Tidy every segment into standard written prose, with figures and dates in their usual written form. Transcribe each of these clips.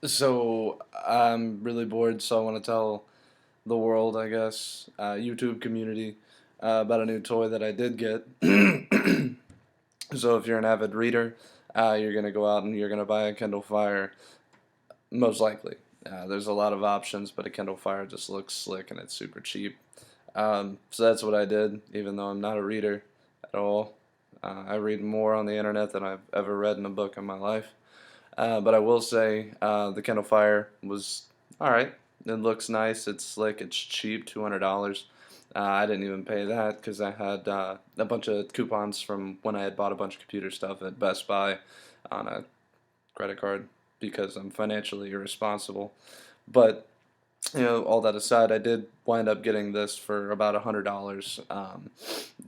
So I'm really bored, so I want to tell the world, I guess, YouTube community, about a new toy that I did get. So if you're an avid reader, you're gonna go out and you're gonna buy a Kindle Fire, most likely. There's a lot of options, but a Kindle Fire just looks slick and it's super cheap. So that's what I did, even though I'm not a reader at all. I read more on the internet than I've ever read in a book in my life. But I will say the Kindle Fire was alright. It looks nice, it's slick, it's cheap, $200. I didn't even pay that because I had a bunch of coupons from when I had bought a bunch of computer stuff at Best Buy on a credit card because I'm financially irresponsible. But all that aside, I did wind up getting this for about $100,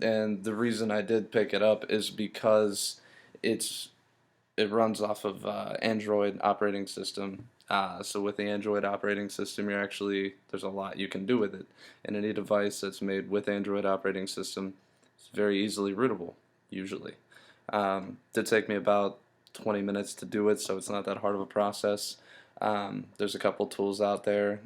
and the reason I did pick it up is because it's it runs off of Android operating system. So with the Android operating system, there's a lot you can do with it. And any device that's made with Android operating system is very easily rootable, usually. Did take me about 20 minutes to do it, so it's not that hard of a process. There's a couple tools out there.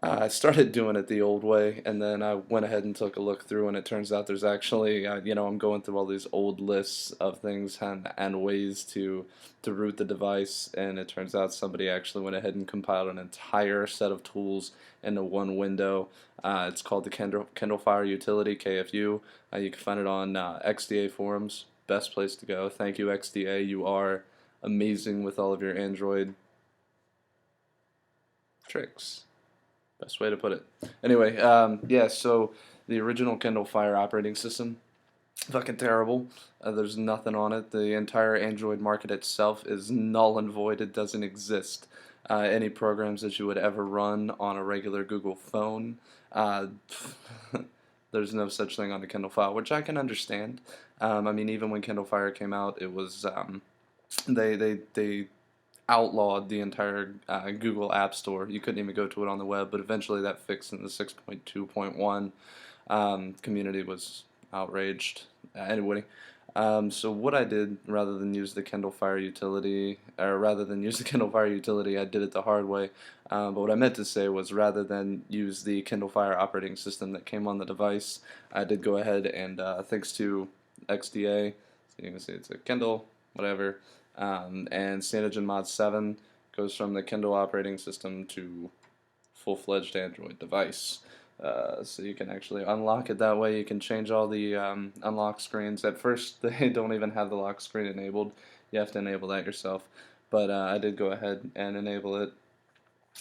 I started doing it the old way, and then I went ahead and took a look through, and it turns out there's actually, I'm going through all these old lists of things and ways to root the device, and it turns out somebody actually went ahead and compiled an entire set of tools into one window. It's called the Kindle Fire Utility, KFU. You can find it on XDA forums. Best place to go. Thank you, XDA. You are amazing with all of your Android tricks. Best way to put it. Anyway, yeah, so the original Kindle Fire operating system, fucking terrible. There's nothing on it. The entire Android market itself is null and void. It doesn't exist. Any programs that you would ever run on a regular Google phone, uh, there's no such thing on the Kindle Fire, which I can understand. I mean, even when Kindle Fire came out, it was they outlawed the entire Google App Store. You couldn't even go to it on the web, but eventually that fixed in the 6.2.1. Community was outraged. Anyway, so what I did, rather than use the Kindle Fire utility, or rather than use the Kindle Fire utility, I did it the hard way. But what I meant to say was, rather than use the Kindle Fire operating system that came on the device, I did go ahead and, thanks to XDA, so you can see it's a Kindle, whatever, and CyanogenMod 7 goes from the Kindle operating system to full-fledged Android device. So you can actually unlock it that way. You can change all the unlock screens. At first, they don't even have the lock screen enabled. You have to enable that yourself. But I did go ahead and enable it.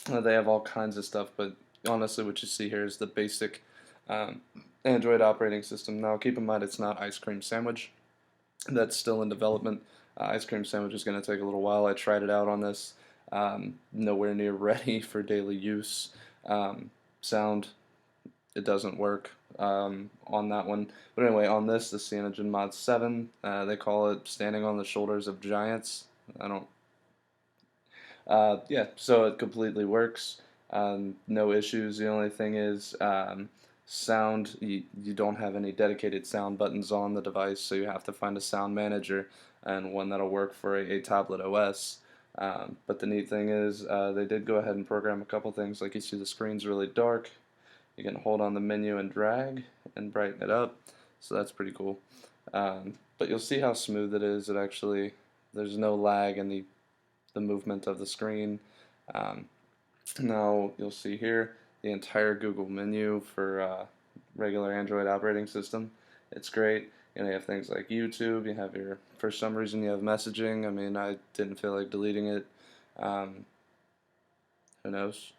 They have all kinds of stuff, but honestly, what you see here is the basic um, Android operating system. Now, keep in mind, it's not Ice Cream Sandwich. That's still in development. Ice Cream Sandwich is going to take a little while. I tried it out on this. Nowhere near ready for daily use. Sound, it doesn't work on that one. But anyway, on this, the CyanogenMod 7, they call it Standing on the Shoulders of Giants. I don't. Yeah, so it completely works. No issues. The only thing is sound. You don't have any dedicated sound buttons on the device, so you have to find a sound manager and one that'll work for a tablet OS. But the neat thing is they did go ahead and program a couple things. Like you see the screen's really dark. You can hold on the menu and drag and brighten it up. So that's pretty cool. But you'll see how smooth it is. It actually, there's no lag in the movement of the screen. Um, Now you'll see here the entire Google menu for regular Android operating system. It's great. You have things like YouTube. You have for some reason you have messaging. I mean, I didn't feel like deleting it. Um, who knows?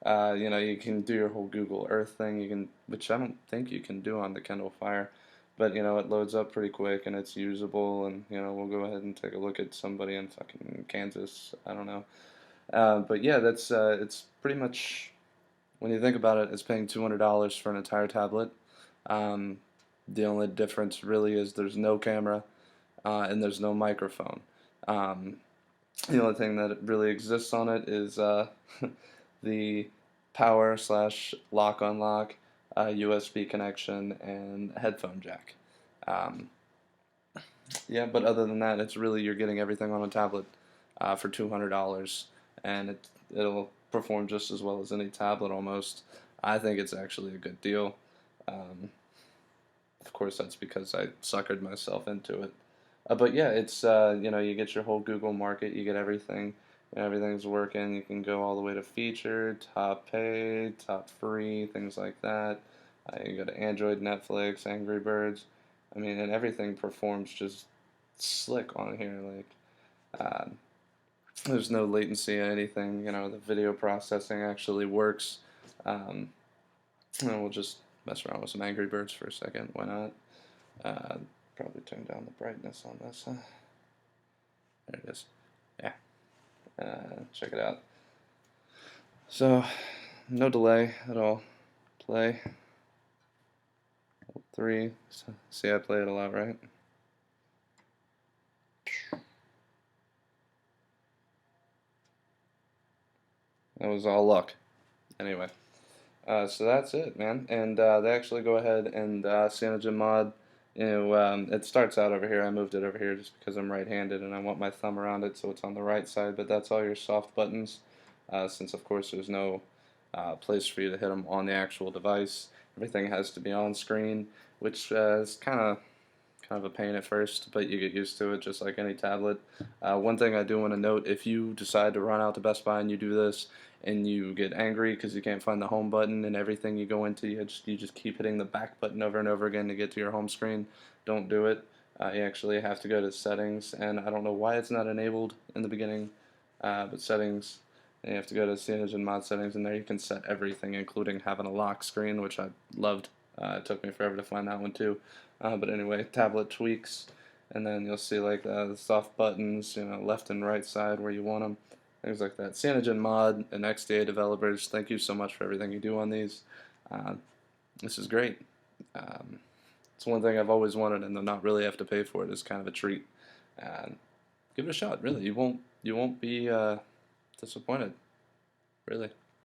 You can do your whole Google Earth thing. Which I don't think you can do on the Kindle Fire, but it loads up pretty quick and it's usable. And we'll go ahead and take a look at somebody in fucking Kansas. I don't know. But yeah, that's it's pretty much, when you think about it, it's paying $200 for an entire tablet. Um, the only difference really is there's no camera and there's no microphone. Um, the only thing that really exists on it is the power slash lock unlock, USB connection, and headphone jack. Um, Yeah, but other than that, it's really you're getting everything on a tablet for $200, and it'll perform just as well as any tablet almost. I think it's actually a good deal. Um, of course, that's because I suckered myself into it. But yeah, it's you get your whole Google market, you get everything, and everything's working. You can go all the way to featured, top paid, top free, things like that. You go to Android, Netflix, Angry Birds. I mean, and everything performs just slick on here. Like, uh, there's no latency or anything. The video processing actually works. Um, and we'll just mess around with some Angry Birds for a second. Why not? Uh, Probably turn down the brightness on this. There it is. Yeah. Check it out. So, no delay at all. Play. 3. See, I play it a lot, right? That was all luck. Anyway, so that's it, man. And they actually go ahead and CyanogenMod. It starts out over here. I moved it over here just because I'm right-handed and I want my thumb around it, so it's on the right side. But that's all your soft buttons, since of course there's no place for you to hit them on the actual device. Everything has to be on screen, which is kind of a pain at first, but you get used to it just like any tablet. One thing I do want to note, if you decide to run out to Best Buy and you do this and you get angry because you can't find the home button and everything you go into, you just keep hitting the back button over and over again to get to your home screen, don't do it. You actually have to go to settings, and I don't know why it's not enabled in the beginning, but settings, and you have to go to CyanogenMod settings, and there you can set everything, including having a lock screen, which I loved. It took me forever to find that one too. But anyway, tablet tweaks, and then you'll see like the soft buttons, left and right side where you want them, things like that. CyanogenMod and XDA developers, thank you so much for everything you do on these. Uh, this is great. Um, it's one thing I've always wanted, and to not really have to pay for it is kind of a treat. Give it a shot, really. You won't be disappointed, really.